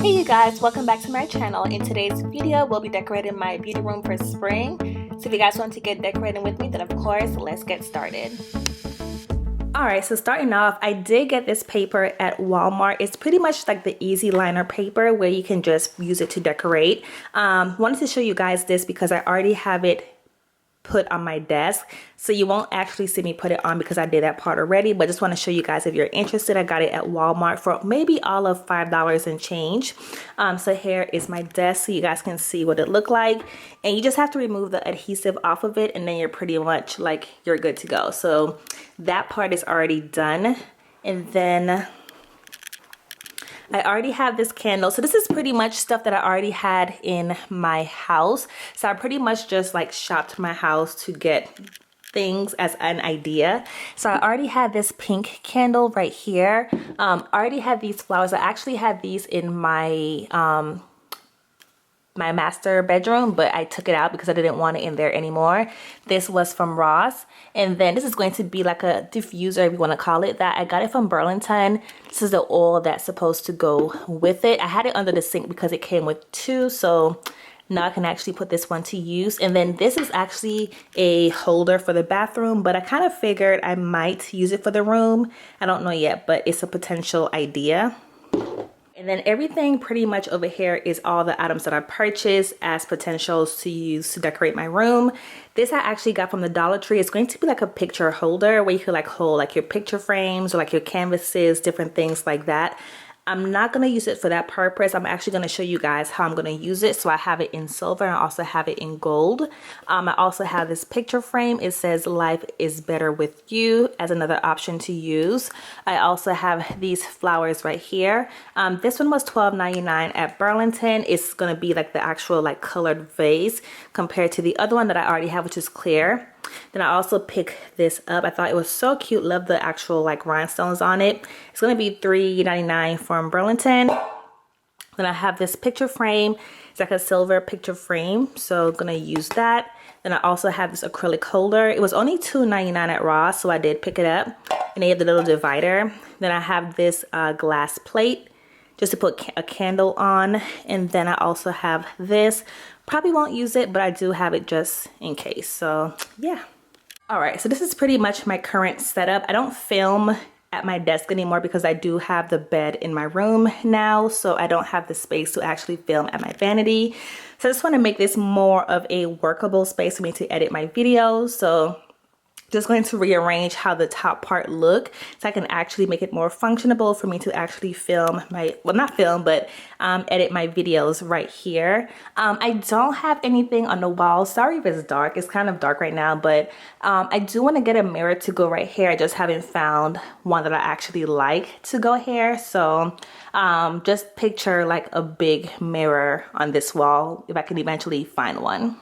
Hey you guys, welcome back to my channel. In today's video, we'll be decorating my beauty room for spring. So if you guys want to get decorating with me, then of course, let's get started. Alright, so starting off, I did get this paper at Walmart. It's pretty much like the easy liner paper where you can just use it to decorate. Wanted to show you guys this because I already have it put on my desk, so you won't actually see me put it on because I did that part already, but just want to show you guys if you're interested. I got it at Walmart for maybe all of $5 and change. So here is my desk so you guys can see what it looked like, and you just have to remove the adhesive off of it and then you're pretty much like you're good to go. So that part is already done, and then I already have this candle. So this is pretty much stuff that I already had in my house. So I pretty much just like shopped my house to get things as an idea. So I already had this pink candle right here. I already had these flowers. I actually had these in my my master bedroom, but I took it out because I didn't want it in there anymore. This was from Ross, and then this is going to be like a diffuser, if you want to call it that. I got it from Burlington. This is the oil that's supposed to go with it. I had it under the sink because it came with two, so now I can actually put this one to use. And then this is actually a holder for the bathroom, but I kind of figured I might use it for the room. I don't know yet, but it's a potential idea. And then everything pretty much over here is all the items that I purchased as potentials to use to decorate my room. This I actually got from the Dollar Tree. It's going to be like a picture holder where you could like hold like your picture frames or like your canvases, different things like that. I'm not going to use it for that purpose. I'm actually going to show you guys how I'm going to use it. So I have it in silver and I also have it in gold. I also have this picture frame. It says life is better with you as another option to use. I also have these flowers right here. This one was $12.99 at Burlington. It's going to be like the actual like colored vase compared to the other one that I already have, which is clear. Then I also picked this up. I thought it was so cute. Love the actual like rhinestones on it. It's going to be $3.99 from Burlington. Then I have this picture frame. It's like a silver picture frame, so I'm going to use that. Then I also have this acrylic holder. It was only $2.99 at Ross, so I did pick it up. And they have the little divider. Then I have this glass plate just to put a candle on. And then I also have this. Probably won't use it, but I do have it just in case. So yeah. All right, so this is pretty much my current setup. I don't film at my desk anymore because I do have the bed in my room now, so I don't have the space to actually film at my vanity. So I just want to make this more of a workable space for me to edit my videos. So just going to rearrange how the top part look so I can actually make it more functionable for me to actually film my, well, not film, but edit my videos right here. I don't have anything on the wall. Sorry if it's dark. It's kind of dark right now, but I do want to get a mirror to go right here. I just haven't found one that I actually like to go here. So just picture like a big mirror on this wall if I can eventually find one.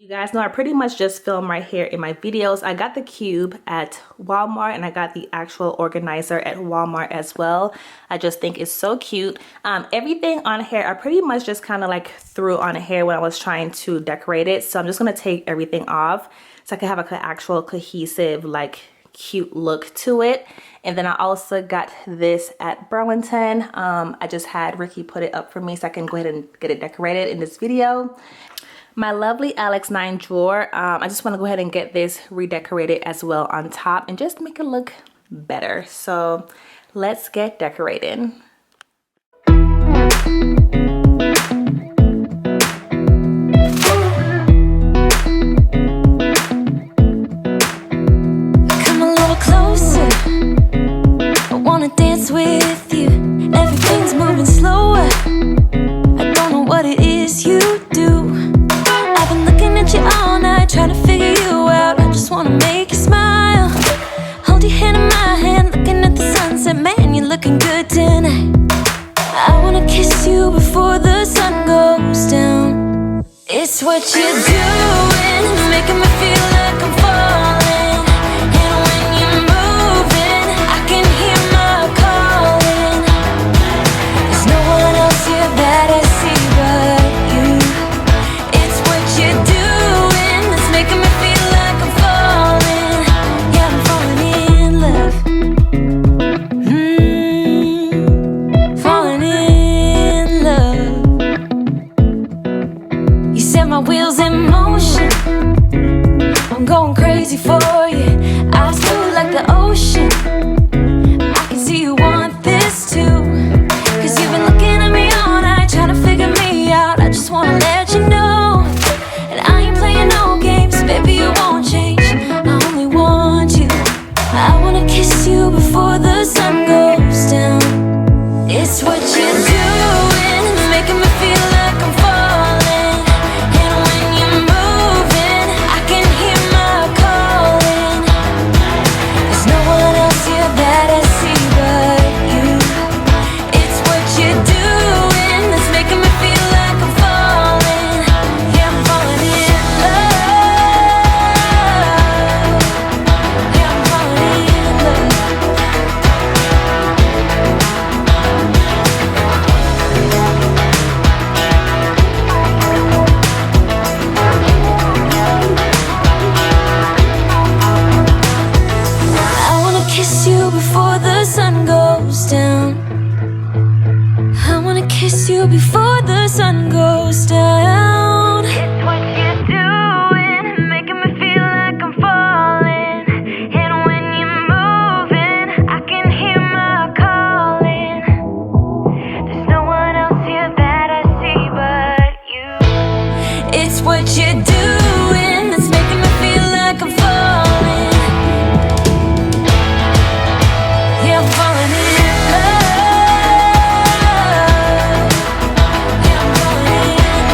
You guys know I pretty much just film right here in my videos. I got the cube at Walmart and I got the actual organizer at Walmart as well. I just think it's so cute. Everything on here I pretty much just kind of like threw on here when I was trying to decorate it. So I'm just going to take everything off so I can have like an actual cohesive like cute look to it. And then I also got this at Burlington. I just had Ricky put it up for me so I can go ahead and get it decorated in this video. My lovely Alex 9 drawer, I just want to go ahead and get this redecorated as well on top and just make it look better. So let's get decorated. Come a little closer, I want to dance with you. Everything's moving slower, I don't know what it is you do. You all night, trying to figure you out. I just wanna make you smile. Hold your hand in my hand, looking at the sunset. Man, you're looking good tonight. I wanna kiss you before the sun goes down. It's what you're doing, making me feel like I'm falling. And when you're moving, I can hear my calling. There's no one else here that I see but you. It's what you do, making me feel like I'm falling. Yeah, I'm falling in love. Falling in love. kiss you before the sun goes down. It's what you're doing, making me feel like I'm falling. And when you're moving, I can hear my calling. There's no one else here that I see but you. It's what you're doing that's making me feel like I'm falling. Yeah, I'm falling in love. Yeah, I'm falling in love. Yeah, I'm falling in love.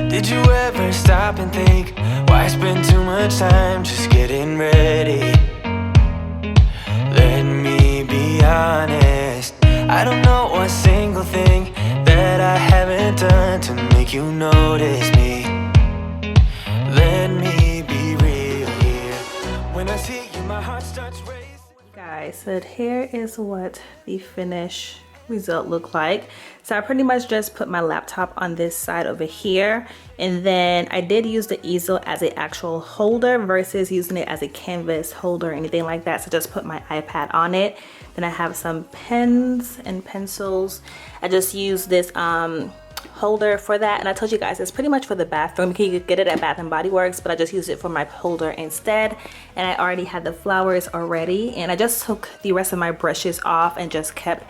Did you ever stop and think, why spend too much time just getting ready? Let me be honest, I don't know one single thing that I haven't done to make you notice me. Let me be real here. When I see you, my heart starts racing. Guys, so here is what the finished result look like. So I pretty much just put my laptop on this side over here, and then I did use the easel as an actual holder versus using it as a canvas holder or anything like that. So just put my iPad on it. Then I have some pens and pencils. I just use this holder for that, and I told you guys it's pretty much for the bathroom. You could get it at Bath and Body Works, but I just used it for my holder instead. And I already had the flowers already, and I just took the rest of my brushes off and just kept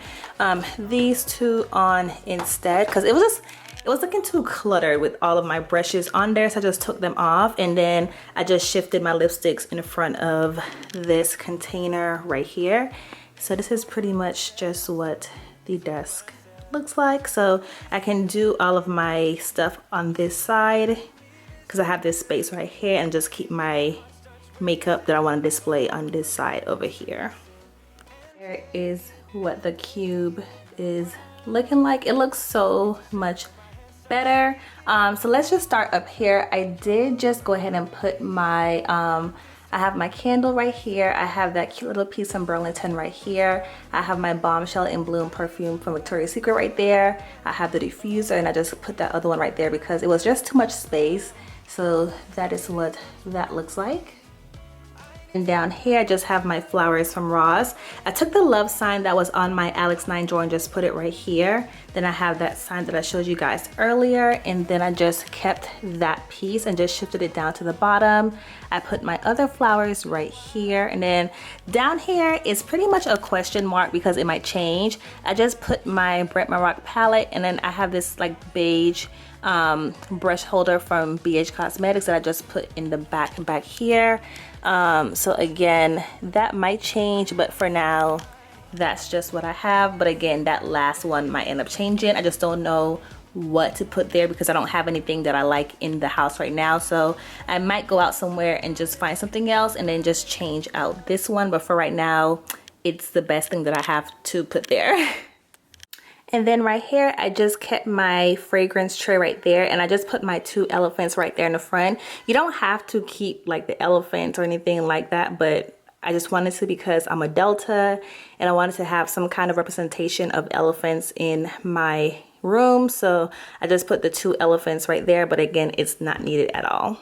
these two on instead, because it was looking too cluttered with all of my brushes on there. So I just took them off, and then I just shifted my lipsticks in front of this container right here. So this is pretty much just what the desk looks like. So I can do all of my stuff on this side because I have this space right here, and just keep my makeup that I want to display on this side over here. There is what the cube is looking like. It looks so much better. So let's just start up here. I did just go ahead and put my I have my candle right here. I have that cute little piece from Burlington right here. I have my Bombshell in Bloom perfume from Victoria's Secret right there. I have the diffuser, and I just put that other one right there because it was just too much space. So that is what that looks like. And down here I just have my flowers from Ross. I took the love sign that was on my Alex 9 drawer and just put it right here. Then I have that sign that I showed you guys earlier, and then I just kept that piece and just shifted it down to the bottom. I put my other flowers right here, and then down here is pretty much a question mark because it might change. I just put my Brent Maroc palette, and then I have this like beige brush holder from BH Cosmetics that I just put in the back here. So again, that might change, but for now that's just what I have. But again, that last one might end up changing. I just don't know what to put there because I don't have anything that I like in the house right now. So I might go out somewhere and just find something else and then just change out this one, but for right now it's the best thing that I have to put there. And then right here, I just kept my fragrance tray right there, and I just put my two elephants right there in the front. You don't have to keep like the elephants or anything like that, but I just wanted to because I'm a Delta, and I wanted to have some kind of representation of elephants in my room. So I just put the two elephants right there, but again, it's not needed at all.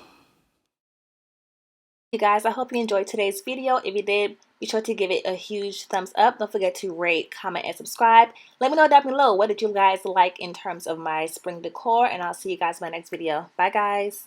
You guys, I hope you enjoyed today's video. If you did, be sure to give it a huge thumbs up. Don't forget to rate, comment, and subscribe. Let me know down below, what did you guys like in terms of my spring decor, and I'll see you guys in my next video. Bye guys.